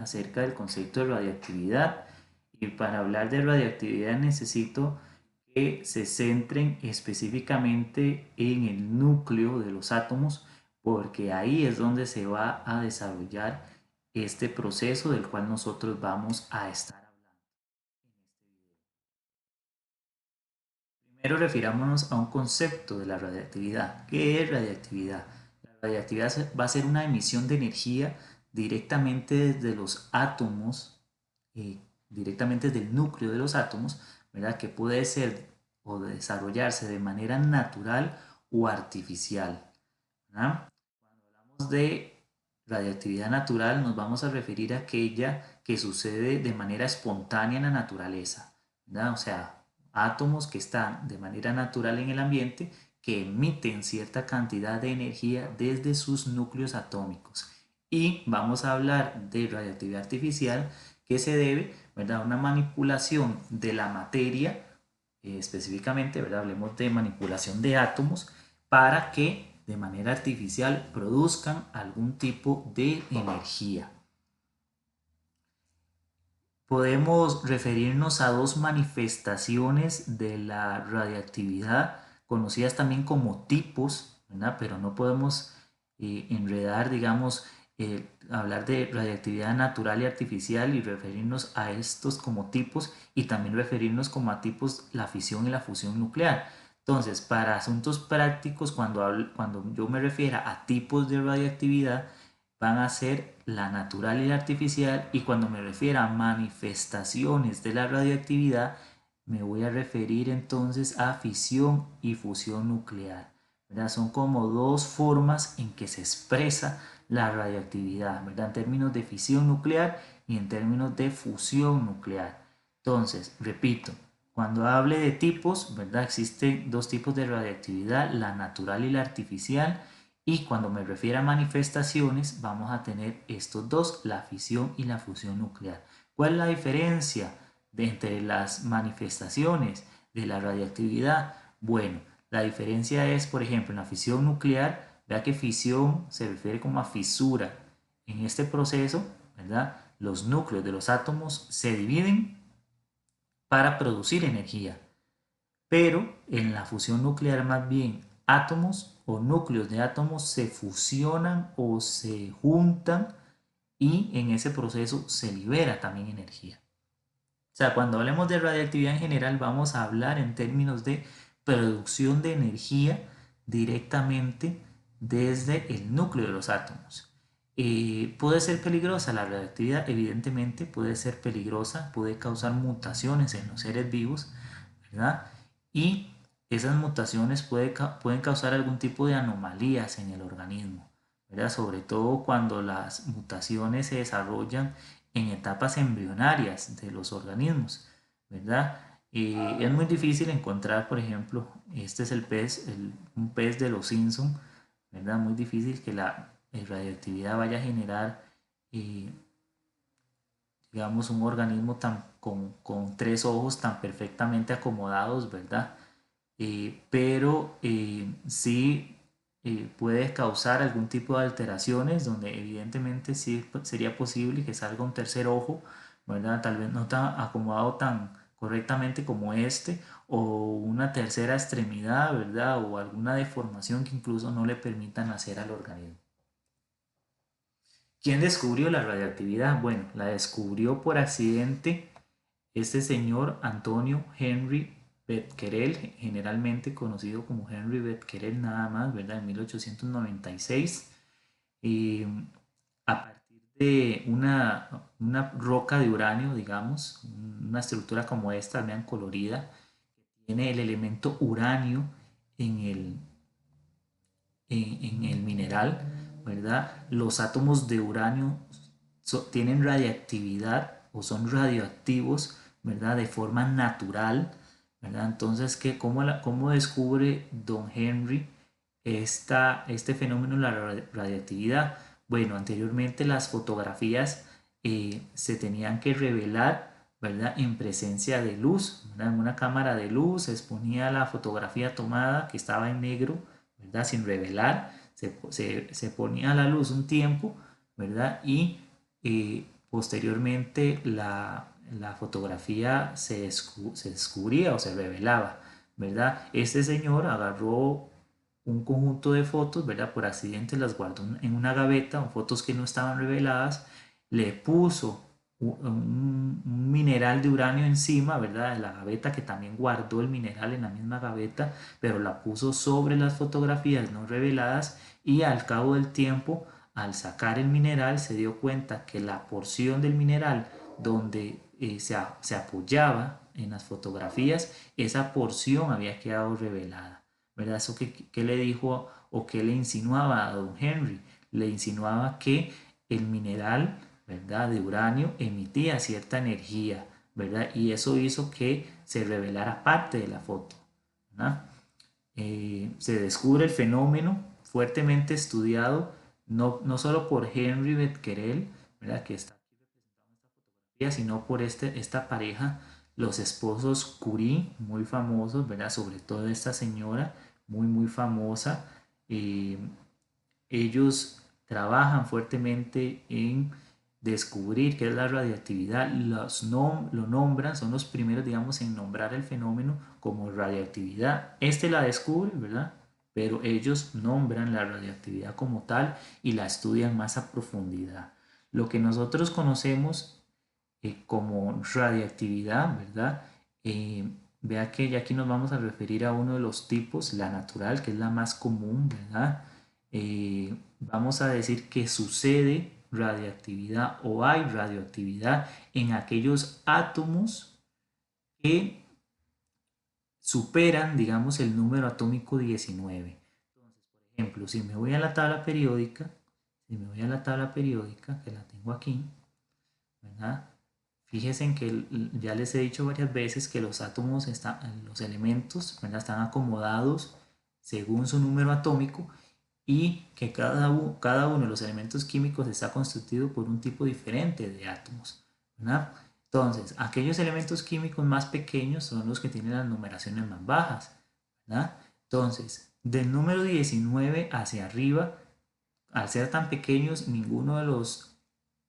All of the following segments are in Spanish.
acerca del concepto de radioactividad. Y para hablar de radioactividad necesito que se centren específicamente en el núcleo de los átomos, porque ahí es donde se va a desarrollar este proceso del cual nosotros vamos a estar hablando en este video. Primero refirámonos a un concepto de la radioactividad. ¿Qué es radiactividad? La radiactividad va a ser una emisión de energía directamente desde los átomos, directamente desde el núcleo de los átomos, ¿verdad? Que puede ser o desarrollarse de manera natural o artificial, ¿verdad? Cuando hablamos de radiactividad natural nos vamos a referir a aquella que sucede de manera espontánea en la naturaleza, ¿verdad? O sea, átomos que están de manera natural en el ambiente que emiten cierta cantidad de energía desde sus núcleos atómicos. Y vamos a hablar de radioactividad artificial que se debe, ¿verdad?, a una manipulación de la materia, específicamente, ¿verdad?, hablemos de manipulación de átomos para que de manera artificial produzcan algún tipo de energía. Podemos referirnos a dos manifestaciones de la radiactividad, conocidas también como tipos, ¿verdad? Pero no podemos enredar, digamos, hablar de radiactividad natural y artificial y referirnos a estos como tipos y también referirnos como a tipos la fisión y la fusión nuclear. Entonces, para asuntos prácticos, cuando yo me refiera a tipos de radiactividad, van a ser la natural y la artificial, y cuando me refiera a manifestaciones de la radioactividad me voy a referir entonces a fisión y fusión nuclear, ¿verdad? Son como dos formas en que se expresa la radioactividad, ¿verdad?, en términos de fisión nuclear y en términos de fusión nuclear. Entonces, repito, cuando hable de tipos, ¿verdad?, existen dos tipos de radioactividad, la natural y la artificial. Y cuando me refiero a manifestaciones, vamos a tener estos dos, la fisión y la fusión nuclear. ¿Cuál es la diferencia entre las manifestaciones de la radiactividad? Bueno, la diferencia es, por ejemplo, en la fisión nuclear, vea que fisión se refiere como a fisura. En este proceso, ¿verdad?, los núcleos de los átomos se dividen para producir energía. Pero en la fusión nuclear más bien átomos o núcleos de átomos se fusionan o se juntan y en ese proceso se libera también energía. O sea, cuando hablemos de radiactividad en general vamos a hablar en términos de producción de energía directamente desde el núcleo de los átomos. ¿Puede ser peligrosa la radiactividad? Evidentemente puede ser peligrosa, puede causar mutaciones en los seres vivos, ¿verdad? Y esas mutaciones pueden causar algún tipo de anomalías en el organismo, ¿verdad? Sobre todo cuando las mutaciones se desarrollan en etapas embrionarias de los organismos, ¿verdad? Es muy difícil encontrar, por ejemplo, este es el pez, un pez de los Simpson, ¿verdad? Muy difícil que la radioactividad vaya a generar, eh, digamos, un organismo con tres ojos tan perfectamente acomodados, ¿verdad? Pero sí puede causar algún tipo de alteraciones donde evidentemente sí sería posible que salga un tercer ojo, ¿verdad? Tal vez no tan acomodado tan correctamente como este, o una tercera extremidad, ¿verdad? O alguna deformación que incluso no le permita nacer al organismo. ¿Quién descubrió la radioactividad? Bueno, la descubrió por accidente este señor Antonio Henry Becquerel, generalmente conocido como Henry Becquerel nada más, ¿verdad? En 1896, y a partir de una roca de uranio, digamos, una estructura como esta, vean, colorida, tiene el elemento uranio en en el mineral, ¿verdad? Los átomos de uranio tienen radiactividad o son radioactivos, ¿verdad?, de forma natural, ¿verdad? Entonces, ¿cómo descubre don Henry este fenómeno de la radiactividad? Bueno, anteriormente las fotografías se tenían que revelar, ¿verdad?, en presencia de luz, ¿verdad? En una cámara de luz se exponía la fotografía tomada que estaba en negro, ¿verdad?, sin revelar, se ponía a la luz un tiempo, ¿verdad?, y posteriormente la fotografía se descubría o se revelaba, ¿verdad? Este señor agarró un conjunto de fotos, ¿verdad? Por accidente las guardó en una gaveta, fotos que no estaban reveladas, le puso un mineral de uranio encima, ¿verdad? De la gaveta, que también guardó el mineral en la misma gaveta, pero la puso sobre las fotografías no reveladas, y al cabo del tiempo, al sacar el mineral, se dio cuenta que la porción del mineral donde se apoyaba en las fotografías, esa porción había quedado revelada, ¿verdad? Eso que le dijo o que le insinuaba a don Henry, le insinuaba que el mineral, ¿verdad?, de uranio emitía cierta energía, ¿verdad? Y eso hizo que se revelara parte de la foto, ¿verdad? Se descubre el fenómeno fuertemente estudiado no solo por Henry Becquerel, ¿verdad?, que está aquí representado en esta fotografía, sino por esta pareja, los esposos Curie, muy famosos, ¿verdad? Sobre todo esta señora, muy famosa. Eh, Ellos trabajan fuertemente en descubrir qué es la radiactividad, lo nombran, son los primeros, digamos, en nombrar el fenómeno como radiactividad. Este la descubre, ¿verdad? Pero ellos nombran la radiactividad como tal y la estudian más a profundidad. Lo que nosotros conocemos como radiactividad, ¿verdad? Vea que ya aquí nos vamos a referir a uno de los tipos, la natural, que es la más común, ¿verdad? Vamos a decir que sucede radiactividad o hay radioactividad en aquellos átomos que superan, digamos, el número atómico 19. Entonces, por ejemplo, si me voy a la tabla periódica, que la tengo aquí, ¿verdad? Fíjense en que ya les he dicho varias veces que los átomos los elementos, ¿verdad?, están acomodados según su número atómico, y que cada uno de los elementos químicos está constituido por un tipo diferente de átomos, ¿verdad? Entonces, aquellos elementos químicos más pequeños son los que tienen las numeraciones más bajas, ¿verdad? Entonces, del número 19 hacia arriba, al ser tan pequeños, ninguno de los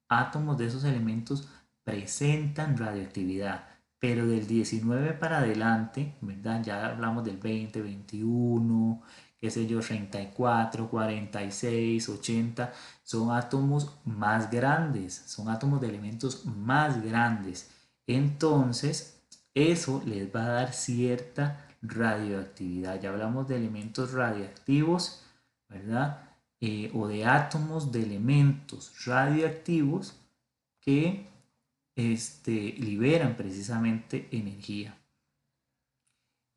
átomos de esos elementos presentan radioactividad, pero del 19 para adelante, ¿verdad? Ya hablamos del 20, 21, qué sé yo, 34, 46, 80, son átomos más grandes, son átomos de elementos más grandes. Entonces, eso les va a dar cierta radioactividad. Ya hablamos de elementos radiactivos, ¿verdad? O de átomos de elementos radioactivos que liberan precisamente energía.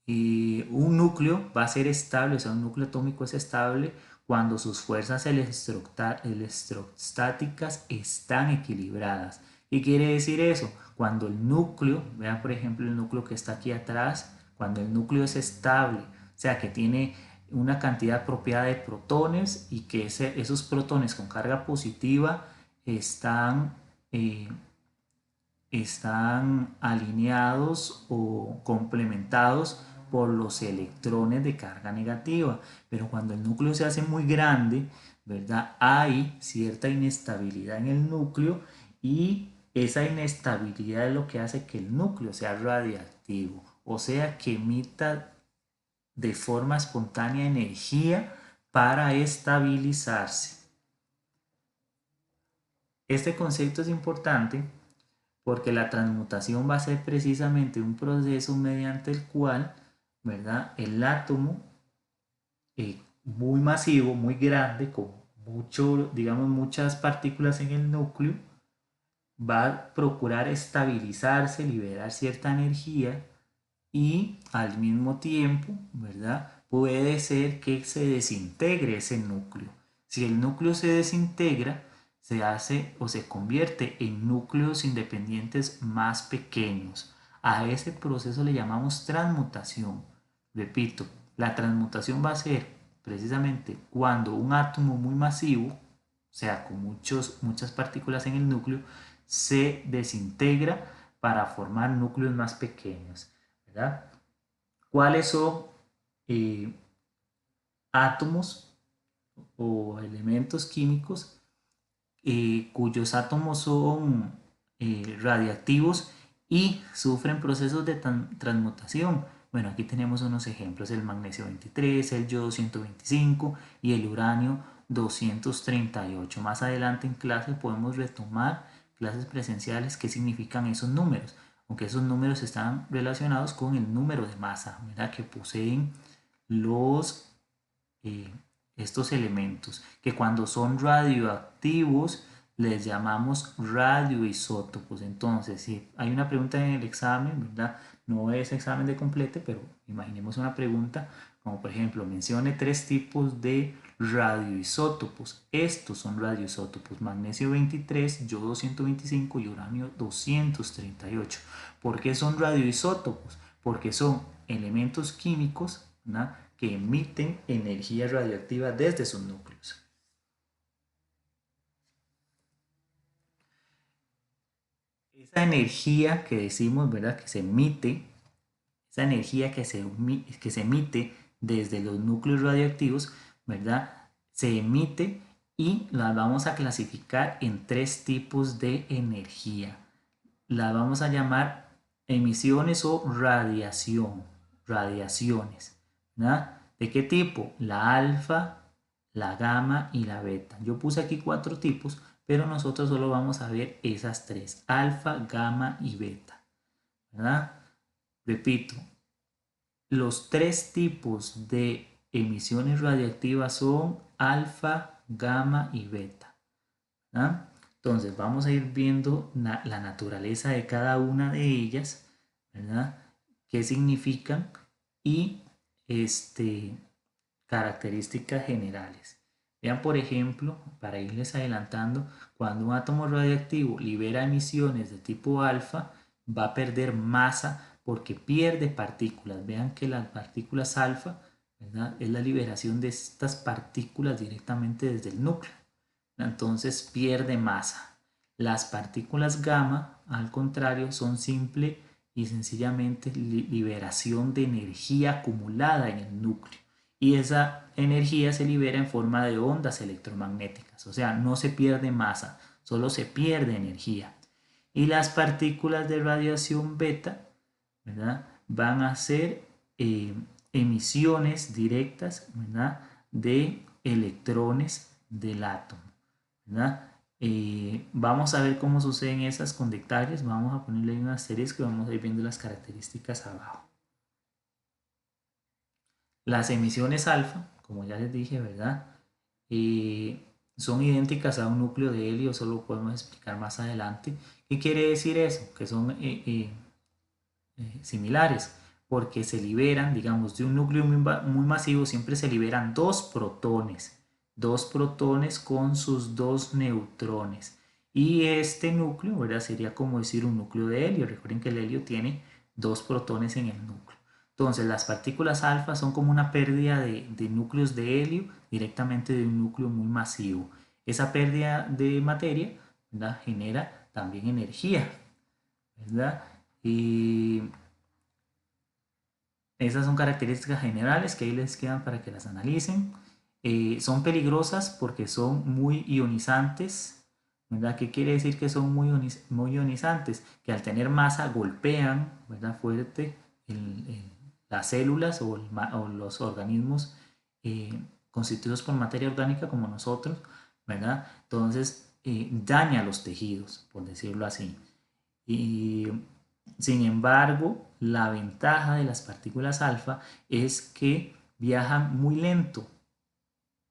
Y un núcleo va a ser estable, o sea, un núcleo atómico es estable cuando sus fuerzas electrostáticas están equilibradas. ¿Qué quiere decir eso? Cuando el núcleo, vean por ejemplo el núcleo que está aquí atrás, cuando el núcleo es estable, o sea, que tiene una cantidad apropiada de protones, y que esos protones con carga positiva están eh, están alineados o complementados por los electrones de carga negativa. Pero cuando el núcleo se hace muy grande, ¿verdad?, hay cierta inestabilidad en el núcleo, y esa inestabilidad es lo que hace que el núcleo sea radiactivo, o sea, que emita de forma espontánea energía para estabilizarse. Este concepto es importante porque la transmutación va a ser precisamente un proceso mediante el cual, ¿verdad?, el átomo muy masivo, muy grande, con digamos, muchas partículas en el núcleo, va a procurar estabilizarse, liberar cierta energía, y al mismo tiempo, ¿verdad?, puede ser que se desintegre ese núcleo. Si el núcleo se desintegra, se hace o se convierte en núcleos independientes más pequeños. A ese proceso le llamamos transmutación. Repito, la transmutación va a ser precisamente cuando un átomo muy masivo, o sea, con muchas partículas en el núcleo, se desintegra para formar núcleos más pequeños, ¿verdad? ¿Cuáles son eh, átomos o elementos químicos cuyos átomos son radiactivos y sufren procesos de transmutación. Bueno, aquí tenemos unos ejemplos: el magnesio 23, el yodo 125 y el uranio 238. Más adelante en clase podemos retomar clases presenciales qué significan esos números, aunque esos números están relacionados con el número de masa, ¿verdad?, que poseen los eh, estos elementos, que cuando son radioactivos les llamamos radioisótopos. Entonces, si hay una pregunta en el examen, ¿verdad? No es examen de complete, pero imaginemos una pregunta como por ejemplo, mencione 3 tipos de radioisótopos. Estos son radioisótopos: magnesio 23, yodo 125 y uranio 238. ¿Por qué son radioisótopos? Porque son elementos químicos, ¿verdad?, que emiten energía radioactiva desde sus núcleos. Esa energía que decimos, ¿verdad?, que se emite, esa energía que se emite desde los núcleos radioactivos, ¿verdad?, se emite y las vamos a clasificar en 3 tipos de energía. Las vamos a llamar emisiones o radiaciones, ¿verdad? ¿De qué tipo? La alfa, la gamma y la beta. Yo puse aquí 4 tipos, pero nosotros solo vamos a ver esas 3: alfa, gamma y beta, ¿verdad? Repito, los 3 tipos de emisiones radiactivas son alfa, gamma y beta, ¿verdad? Entonces vamos a ir viendo la naturaleza de cada una de ellas, ¿verdad?, qué significan y características generales. Vean, por ejemplo, para irles adelantando, cuando un átomo radiactivo libera emisiones de tipo alfa, va a perder masa porque pierde partículas. Vean que las partículas alfa, ¿verdad?, es la liberación de estas partículas directamente desde el núcleo. Entonces pierde masa. Las partículas gamma, al contrario, son simple y sencillamente liberación de energía acumulada en el núcleo. Y esa energía se libera en forma de ondas electromagnéticas. O sea, no se pierde masa, solo se pierde energía. Y las partículas de radiación beta, ¿verdad?, van a ser emisiones directas, ¿verdad?, de electrones del átomo, ¿verdad? Vamos a ver cómo suceden esas con detalles. Vamos a ponerle ahí unas series que vamos a ir viendo las características abajo. Las emisiones alfa, como ya les dije, ¿verdad?, son idénticas a un núcleo de helio. Eso lo podemos explicar más adelante. ¿Qué quiere decir eso? Que son similares, porque se liberan, digamos, de un núcleo muy masivo, siempre se liberan dos protones con sus 2 neutrones. Y este núcleo, ¿verdad?, sería como decir un núcleo de helio. Recuerden que el helio tiene 2 protones en el núcleo. Entonces las partículas alfa son como una pérdida de núcleos de helio directamente de un núcleo muy masivo. Esa pérdida de materia, ¿verdad?, genera también energía, ¿verdad? Y esas son características generales que ahí les quedan para que las analicen. Son peligrosas porque son muy ionizantes, ¿verdad? ¿Qué quiere decir que son muy ionizantes? Que al tener masa golpean, ¿verdad?, fuerte las células o los organismos constituidos por materia orgánica como nosotros, ¿verdad? Entonces daña los tejidos, por decirlo así. Y sin embargo, la ventaja de las partículas alfa es que viajan muy lento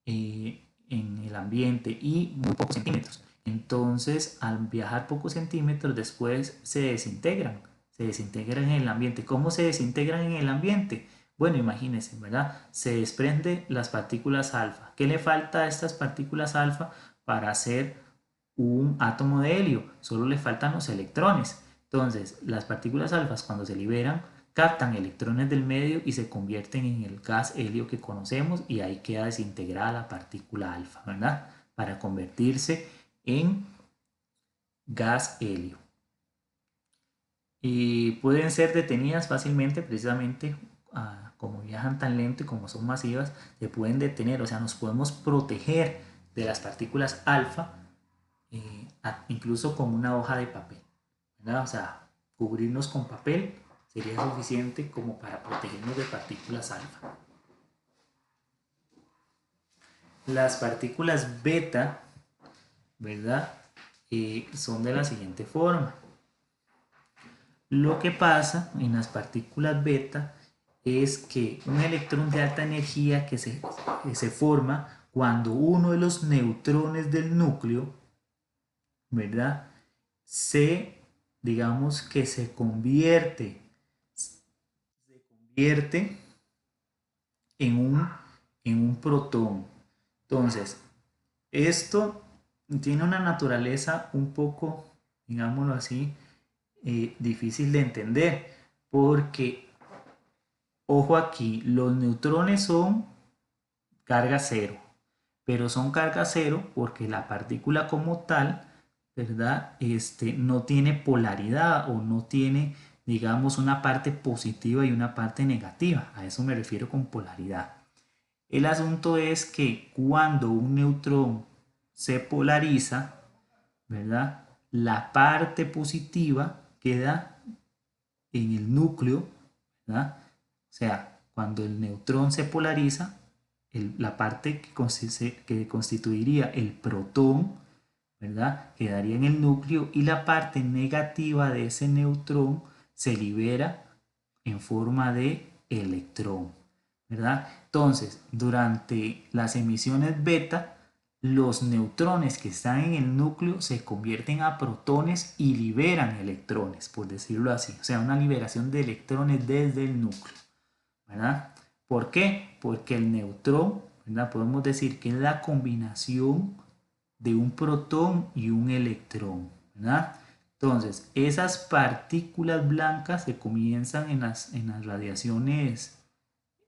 en el ambiente y muy pocos centímetros. Entonces, al viajar pocos centímetros, después se desintegran en el ambiente. ¿Cómo se desintegran en el ambiente? Bueno, imagínense, ¿verdad? Se desprenden las partículas alfa. ¿Qué le falta a estas partículas alfa para hacer un átomo de helio? Solo le faltan los electrones. Entonces, las partículas alfas, cuando se liberan, captan electrones del medio y se convierten en el gas helio que conocemos, y ahí queda desintegrada la partícula alfa, ¿verdad?, para convertirse en gas helio. Y pueden ser detenidas fácilmente, precisamente como viajan tan lento y como son masivas, se pueden detener. O sea, nos podemos proteger de las partículas alfa incluso con una hoja de papel, ¿verdad? O sea, cubrirnos con papel sería suficiente como para protegernos de partículas alfa. Las partículas beta, ¿verdad? Son de la siguiente forma. Lo que pasa en las partículas beta es que un electrón de alta energía que se forma cuando uno de los neutrones del núcleo, ¿verdad? Digamos que se convierte en un protón. Entonces, esto tiene una naturaleza un poco, digámoslo así, difícil de entender, porque, ojo aquí, los neutrones son carga cero, pero son carga cero porque la partícula como tal, ¿verdad? No tiene polaridad o no tiene, digamos, una parte positiva y una parte negativa. A eso me refiero con polaridad. El asunto es que cuando un neutrón se polariza, ¿verdad? La parte positiva queda en el núcleo, ¿verdad? O sea, cuando el neutrón se polariza, la parte que constituiría el protón, ¿verdad? Quedaría en el núcleo y la parte negativa de ese neutrón se libera en forma de electrón, ¿verdad? Entonces, durante las emisiones beta, los neutrones que están en el núcleo se convierten a protones y liberan electrones, por decirlo así. O sea, una liberación de electrones desde el núcleo, ¿verdad? ¿Por qué? Porque el neutrón, ¿verdad? Podemos decir que es la combinación de un protón y un electrón, ¿verdad? Entonces, esas partículas blancas se comienzan en las radiaciones,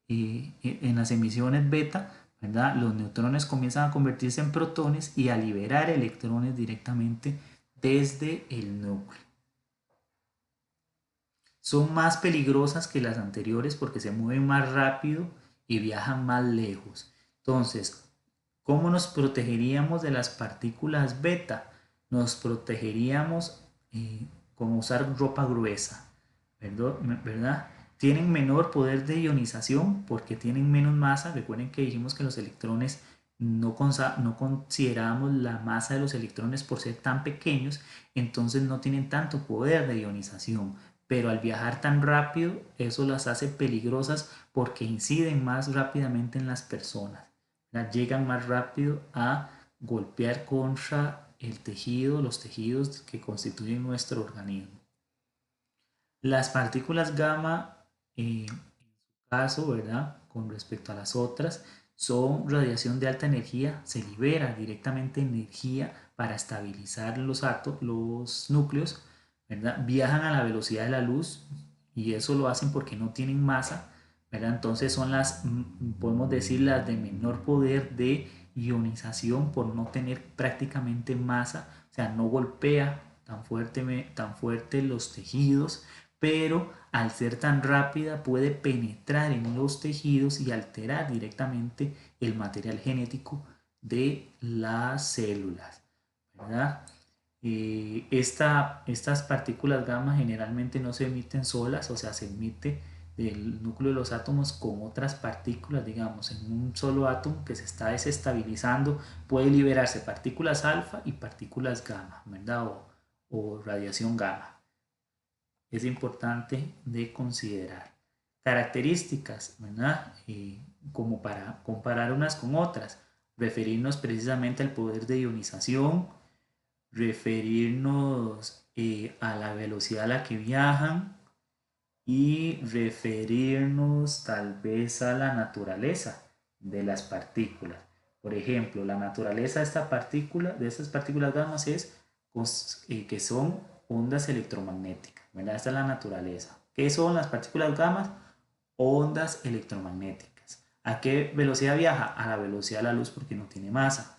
en las emisiones beta, ¿verdad? Los neutrones comienzan a convertirse en protones y a liberar electrones directamente desde el núcleo. Son más peligrosas que las anteriores porque se mueven más rápido y viajan más lejos. Entonces, ¿cómo nos protegeríamos de las partículas beta? Nos protegeríamos con usar ropa gruesa, ¿verdad? Tienen menor poder de ionización porque tienen menos masa. Recuerden que dijimos que los electrones no considerábamos la masa de los electrones por ser tan pequeños, entonces no tienen tanto poder de ionización. Pero al viajar tan rápido, eso las hace peligrosas porque inciden más rápidamente en las personas. Llegan más rápido a golpear contra el tejido, los tejidos que constituyen nuestro organismo. Las partículas gamma, en su caso, ¿verdad? Con respecto a las otras, son radiación de alta energía, se libera directamente energía para estabilizar los núcleos, ¿verdad? Viajan a la velocidad de la luz y eso lo hacen porque no tienen masa, ¿verdad? Entonces son podemos decir, las de menor poder de ionización por no tener prácticamente masa, o sea, no golpea tan fuerte los tejidos, pero al ser tan rápida puede penetrar en los tejidos y alterar directamente el material genético de las células, ¿verdad? Estas partículas gamma generalmente no se emiten solas, o sea, se emite del núcleo de los átomos con otras partículas, digamos, en un solo átomo que se está desestabilizando, puede liberarse partículas alfa y partículas gamma, ¿verdad? O radiación gamma. Es importante de considerar. Características, ¿verdad? Como para comparar unas con otras, referirnos precisamente al poder de ionización, referirnos a la velocidad a la que viajan y referirnos tal vez a la naturaleza de las partículas. Por ejemplo, la naturaleza de estas partículas gamma es que son ondas electromagnéticas, ¿verdad? Esta es la naturaleza. ¿Qué son las partículas gamma? Ondas electromagnéticas. ¿A qué velocidad viaja? A la velocidad de la luz porque no tiene masa.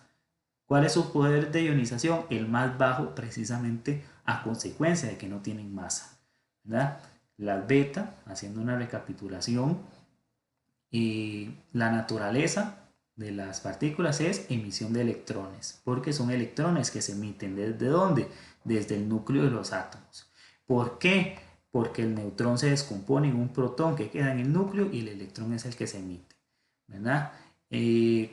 ¿Cuál es su poder de ionización? El más bajo, precisamente a consecuencia de que no tienen masa, ¿verdad? Las beta, haciendo una recapitulación, la naturaleza, de las partículas es emisión de electrones, porque son electrones que se emiten. ¿Desde dónde? Desde el núcleo de los átomos. ¿Por qué? Porque el neutrón se descompone en un protón que queda en el núcleo y el electrón es el que se emite, ¿verdad?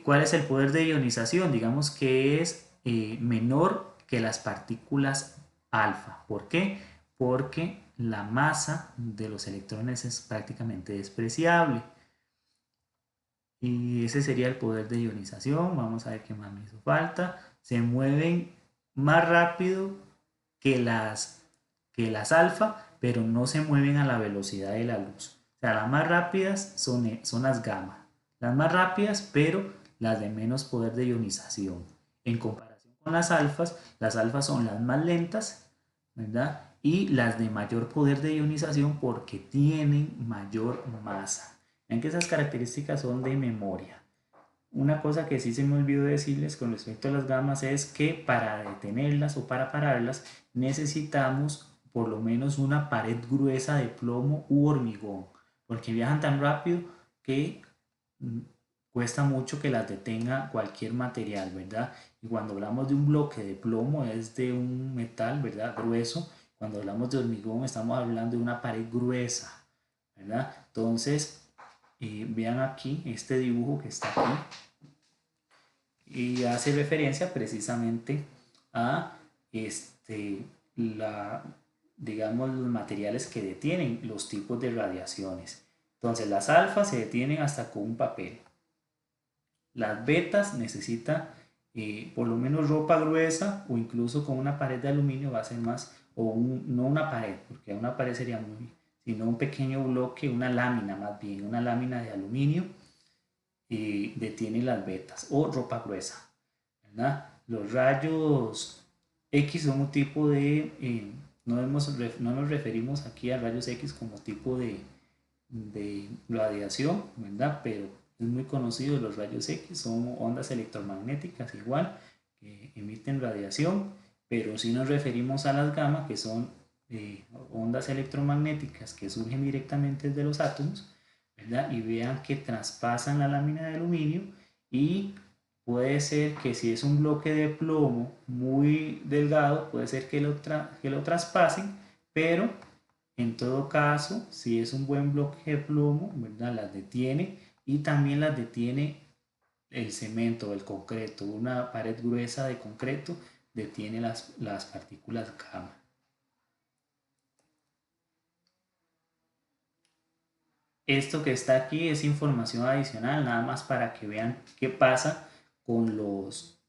¿Cuál es el poder de ionización? Digamos que es menor que las partículas alfa. ¿Por qué? Porque la masa de los electrones es prácticamente despreciable. Y ese sería el poder de ionización. Vamos a ver qué más me hizo falta. Se mueven más rápido que las alfa, pero no se mueven a la velocidad de la luz. O sea, las más rápidas son las gamma. Las más rápidas, pero las de menos poder de ionización. En comparación con las alfas son las más lentas, ¿verdad? Y las de mayor poder de ionización porque tienen mayor masa. Ven que esas características son de memoria. Una cosa que sí se me olvidó decirles con respecto a las gamas es que para detenerlas o para pararlas necesitamos por lo menos una pared gruesa de plomo u hormigón, porque viajan tan rápido que cuesta mucho que las detenga cualquier material, ¿verdad? Y cuando hablamos de un bloque de plomo es de un metal, ¿verdad? Grueso. Cuando hablamos de hormigón estamos hablando de una pared gruesa, ¿verdad? Entonces, vean aquí este dibujo que está aquí y hace referencia precisamente a la, digamos, los materiales que detienen los tipos de radiaciones. Entonces las alfas se detienen hasta con un papel. Las betas necesitan por lo menos ropa gruesa o incluso con una pared de aluminio va a ser más, no una pared, porque una pared sería muy, sino un pequeño bloque, una lámina más bien, una lámina de aluminio detiene las betas o ropa gruesa, ¿verdad? Los rayos X son un tipo de, no nos referimos aquí a rayos X como tipo de radiación, ¿verdad? Pero es muy conocido los rayos X, son ondas electromagnéticas igual, que emiten radiación, pero si nos referimos a las gamma, que son ondas electromagnéticas que surgen directamente de los átomos, ¿verdad? Y vean que traspasan la lámina de aluminio y puede ser que si es un bloque de plomo muy delgado, puede ser que lo traspasen, pero en todo caso, si es un buen bloque de plomo, ¿verdad? Las detiene y también las detiene el cemento, el concreto. Una pared gruesa de concreto detiene las partículas gamma. Esto que está aquí es información adicional, nada más para que vean qué pasa con los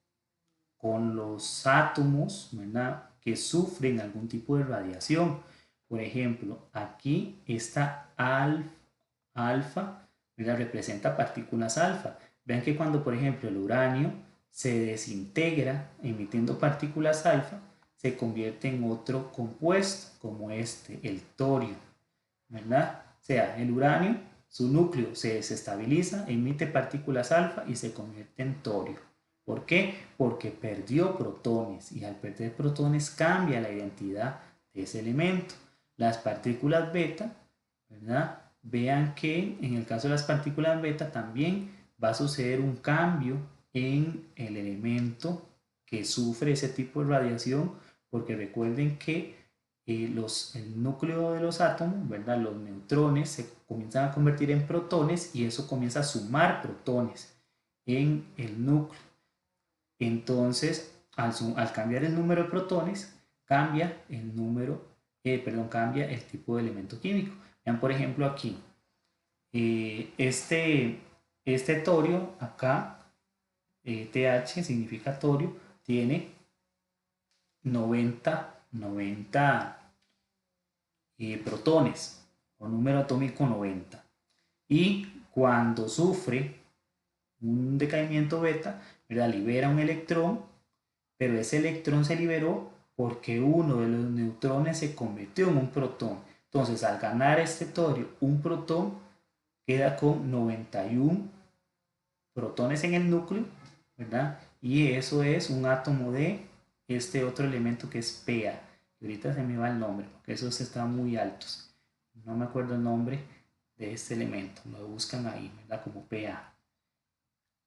átomos, ¿verdad? Que sufren algún tipo de radiación. Por ejemplo, aquí está alfa, ¿verdad? Representa partículas alfa. Vean que cuando, por ejemplo, el uranio se desintegra emitiendo partículas alfa, se convierte en otro compuesto, como el torio, ¿verdad? O sea, el uranio, su núcleo se desestabiliza, emite partículas alfa y se convierte en torio. ¿Por qué? Porque perdió protones y al perder protones cambia la identidad de ese elemento. Las partículas beta, ¿verdad? Vean que en el caso de las partículas beta también va a suceder un cambio en el elemento que sufre ese tipo de radiación, porque recuerden que el núcleo de los átomos, ¿verdad? Los neutrones se comienzan a convertir en protones y eso comienza a sumar protones en el núcleo. Entonces, al cambiar el número de protones, cambia cambia el tipo de elemento químico. Vean, por ejemplo, aquí, este torio, acá, TH significa torio, tiene 90 protones, o número atómico 90. Y cuando sufre un decaimiento beta, ¿verdad? Libera un electrón, pero ese electrón se liberó porque uno de los neutrones se convirtió en un protón. Entonces, al ganar este torio un protón, queda con 91 protones en el núcleo, ¿verdad? Y eso es un átomo de este otro elemento que es PA. Ahorita se me va el nombre, porque esos están muy altos. No me acuerdo el nombre de este elemento, lo buscan ahí, ¿verdad? Como PA.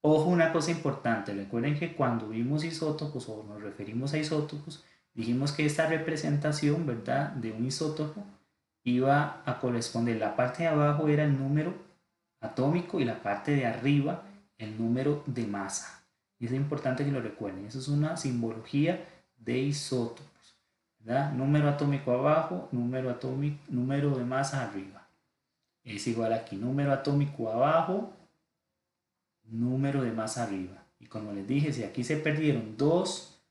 Ojo, una cosa importante, recuerden que cuando vimos isótopos o nos referimos a isótopos, dijimos que esta representación, ¿verdad?, de un isótopo iba a corresponder, la parte de abajo era el número atómico y la parte de arriba el número de masa. Y es importante que lo recuerden, eso es una simbología de isótopos, ¿verdad? Número atómico abajo, número de masa arriba. Es igual aquí, número atómico abajo, número de masa arriba. Y como les dije, si aquí se perdieron dos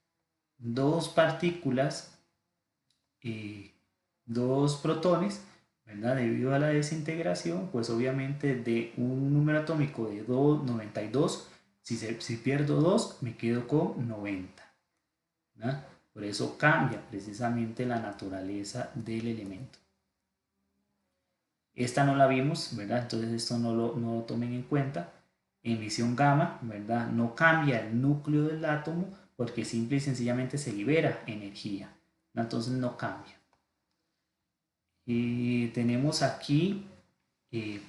partículas, dos protones, ¿verdad? Debido a la desintegración, pues obviamente de un número atómico de 92, si pierdo 2, me quedo con 90. ¿Verdad? Por eso cambia precisamente la naturaleza del elemento. Esta no la vimos, ¿verdad? Entonces esto no lo tomen en cuenta. Emisión gamma, ¿verdad? No cambia el núcleo del átomo porque simple y sencillamente se libera energía. Entonces no cambia. Y tenemos aquí,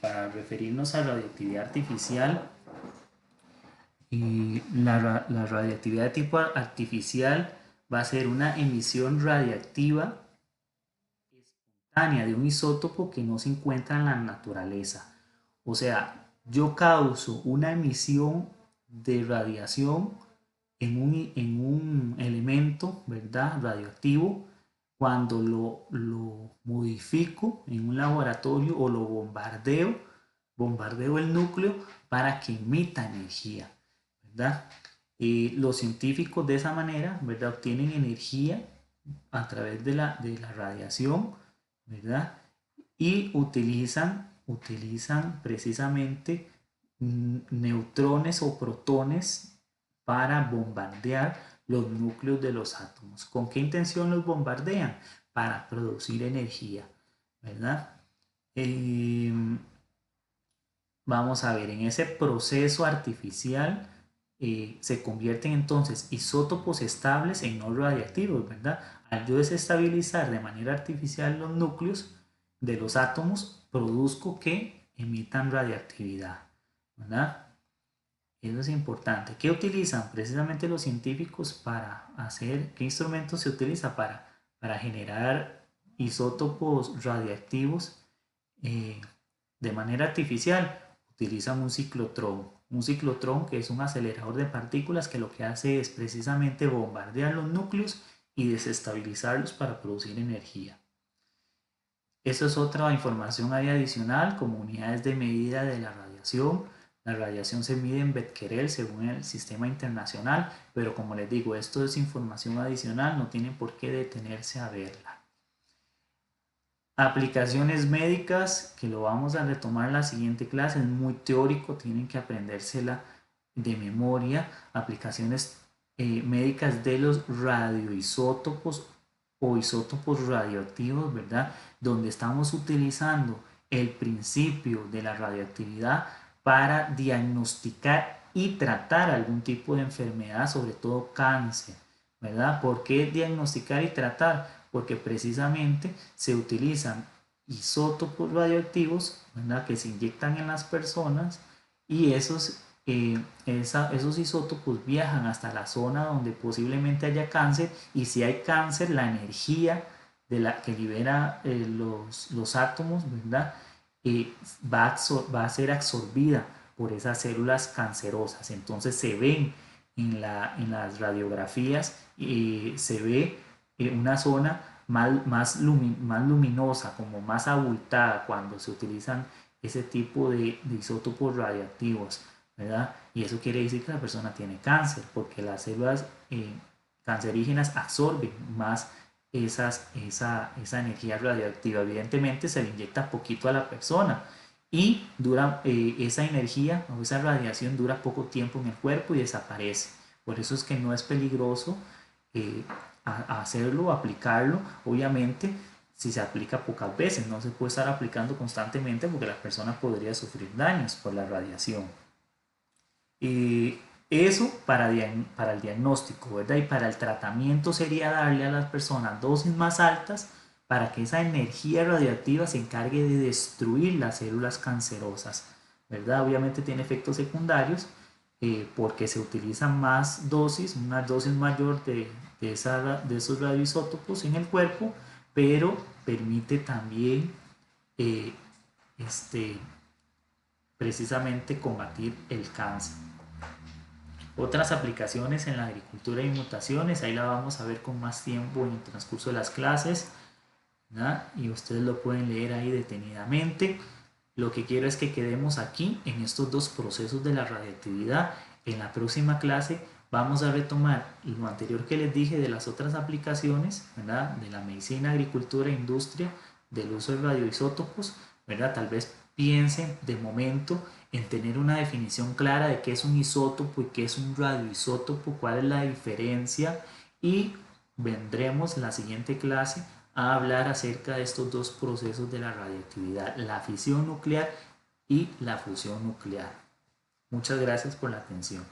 para referirnos a radioactividad artificial, la radioactividad de tipo artificial va a ser una emisión radiactiva espontánea de un isótopo que no se encuentra en la naturaleza. O sea, yo causo una emisión de radiación en un elemento, ¿verdad?, radioactivo, cuando lo modifico en un laboratorio o lo bombardeo el núcleo para que emita energía, ¿verdad? Los científicos de esa manera, ¿verdad?, obtienen energía a través de la radiación, ¿verdad? Y utilizan precisamente neutrones o protones para bombardear los núcleos de los átomos. ¿Con qué intención los bombardean? Para producir energía, ¿verdad? Eh, Vamos a ver, en ese proceso artificial se convierten entonces isótopos estables en no radiactivos, ¿verdad? Al yo desestabilizar de manera artificial los núcleos de los átomos, produzco que emitan radiactividad, ¿verdad? Eso es importante. ¿Qué utilizan precisamente los científicos para hacer? ¿Qué instrumentos se utiliza para generar isótopos radiactivos eh, de manera artificial? Utilizan un ciclotrón. Un ciclotrón que es un acelerador de partículas que lo que hace es precisamente bombardear los núcleos y desestabilizarlos para producir energía. Eso es otra información ahí adicional, como unidades de medida de la radiación. La radiación se mide en becquerel según el sistema internacional, pero como les digo, esto es información adicional, no tienen por qué detenerse a verla. Aplicaciones médicas, que lo vamos a retomar en la siguiente clase, es muy teórico, tienen que aprendérsela de memoria. Aplicaciones médicas de los radioisótopos o isótopos radioactivos, ¿verdad? Donde estamos utilizando el principio de la radioactividad para diagnosticar y tratar algún tipo de enfermedad, sobre todo cáncer, ¿verdad? ¿Por qué diagnosticar y tratar? Porque precisamente se utilizan isótopos radioactivos, ¿verdad?, que se inyectan en las personas y esos isótopos viajan hasta la zona donde posiblemente haya cáncer y si hay cáncer, la energía que libera los átomos, ¿verdad?, va a ser absorbida por esas células cancerosas. Entonces se ven en las radiografías, se ve una zona más luminosa, como más abultada cuando se utilizan ese tipo de isótopos radioactivos, ¿verdad? Y eso quiere decir que la persona tiene cáncer, porque las células cancerígenas absorben más esa energía radioactiva. Evidentemente se le inyecta poquito a la persona y esa energía o esa radiación dura poco tiempo en el cuerpo y desaparece. Por eso es que no es peligroso eh, hacerlo, aplicarlo. Obviamente, si se aplica pocas veces, no se puede estar aplicando constantemente porque la persona podría sufrir daños por la radiación. Eso para el diagnóstico, ¿verdad? Y para el tratamiento sería darle a las personas dosis más altas para que esa energía radioactiva se encargue de destruir las células cancerosas, ¿verdad? Obviamente tiene efectos secundarios, porque se utilizan más dosis, una dosis mayor de esos radioisótopos en el cuerpo, pero permite también eh, este, precisamente combatir el cáncer. Otras aplicaciones en la agricultura y mutaciones, ahí la vamos a ver con más tiempo en el transcurso de las clases, ¿verdad? Y ustedes lo pueden leer ahí detenidamente. Lo que quiero es que quedemos aquí en estos dos procesos de la radioactividad. En la próxima clase vamos a retomar lo anterior que les dije de las otras aplicaciones, ¿verdad? De la medicina, agricultura e industria, del uso de radioisótopos, ¿verdad? Tal vez piensen de momento en tener una definición clara de qué es un isótopo y qué es un radioisótopo, cuál es la diferencia, y vendremos en la siguiente clase a hablar acerca de estos dos procesos de la radioactividad, la fisión nuclear y la fusión nuclear. Muchas gracias por la atención.